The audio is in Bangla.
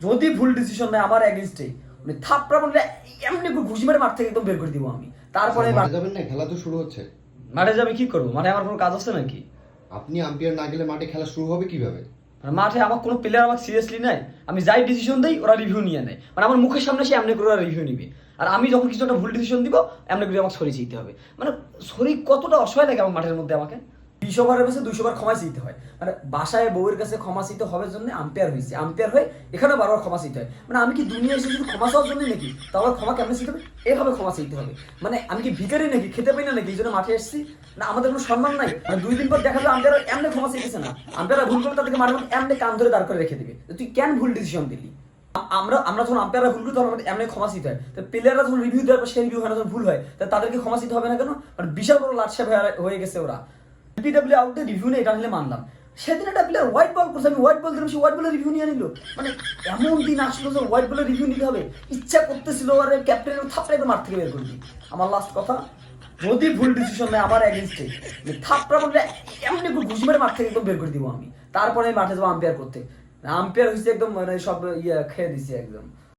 যদি ভুল ডিসিশন নেয় আমার এগেইনস্টে মানে থাপড়া বললে এমনি ঘুষি মেরে মাঠ থেকে একদম বের করে দিব আমি। তারপরে মাঠে যাবেন না, খেলা তো শুরু হচ্ছে। মাঠে যাবে কি করবো? মাঠে আমার কোনো কাজ আছে নাকি? আপনি আম্পায়ার না গেলে মাঠে খেলা শুরু হবে কিভাবে? মানে মাঠে আমার কোনো প্লেয়ার আমাকে সিরিয়াসলি নেয়, আমি যাই ডিসিশন দিই ওরা রিভিউ নিয়ে নেয়, মানে আমার মুখের সামনে সে এমনি করে ওরা রিভিউ নিবে, আর আমি যখন কিছু একটা ভুল ডিসিশন দিব এমনি করে আমাকে সরিয়ে দিতে হবে। মানে শরীর কতটা অসহায় লাগে আমার মাঠের মধ্যে। আমাকে 200 বারের কাছে 200 বার ক্ষমা চাইতে হয়, মানে বাসায় বউয়ের কাছে ক্ষমা চাইতে হবে জন্য আম্পায়ার হয়েছে, আম্পায়ার হয়ে এখানে বারবার ক্ষমা চাইতে হয়। মানে আমি কি দুনিয়া এসে শুধু ক্ষমা চাওয়ার জন্য নাকি? তাহলে ক্ষমা কেমন চাইতে হবে? এভাবে ক্ষমা চাইতে হবে। মানে আমি কি ভিখারি নাকি, খেতে পাই না নাকি এই জন্য মাঠে এসেছি? না আমাদের কোনো সম্মান নাই? মানে 2 দিন পর দেখা যাবে আম্পায়ার এমনি ক্ষমা চাইতেছে না, আম্পায়ার ভুল করলে তাদেরকে মাঠে এমনি কান ধরে দাঁড় করে রেখে দিবে, তুই কেন ভুল ডিসিশন দিলি? আমরা আমরা যখন আম্পায়াররা ভুল করি তখন আমাদের এমনি ক্ষমা চাইতে হয়, তো প্লেয়াররা যখন রিভিউ দেওয়ার পর সেই রিভিউ হয় না, যখন ভুল হয় তা তাদেরকে ক্ষমা চাইতে হবে না কেন? মানে বিশাল বড় লাটসাপ হয়ে গেছে ওরা। বিপিডব্লিউ আউটে রিভিউ নেই, এটা নিলে মানলাম। সেদিন একটা প্লেয়ার হোয়াইট বল করছে, আমি হোয়াইট বল দিলাম, সে হোয়াইট বলের রিভিউ নিয়ে নিল। মানে এমন দিন আসলো যে হোয়াইট বলের রিভিউ নিতে হবে, ইচ্ছা করতেছিল আর ক্যাপ্টেনের থাপড়া একদম মাঠ থেকে বের করে দিই। আমার লাস্ট কথা, যদি ভুল ডিসিশন নেয় আমার এগেইনস্টে থাপড়া বললে এমনি ঘুষি মেরে মাঠ থেকে একদম বের করে দিব আমি। তারপরে আমি মাঠে যাবো আম্পায়ার করতে। আম্পায়ার হয়েছে একদম মানে সব খেয়ে দিচ্ছে একদম।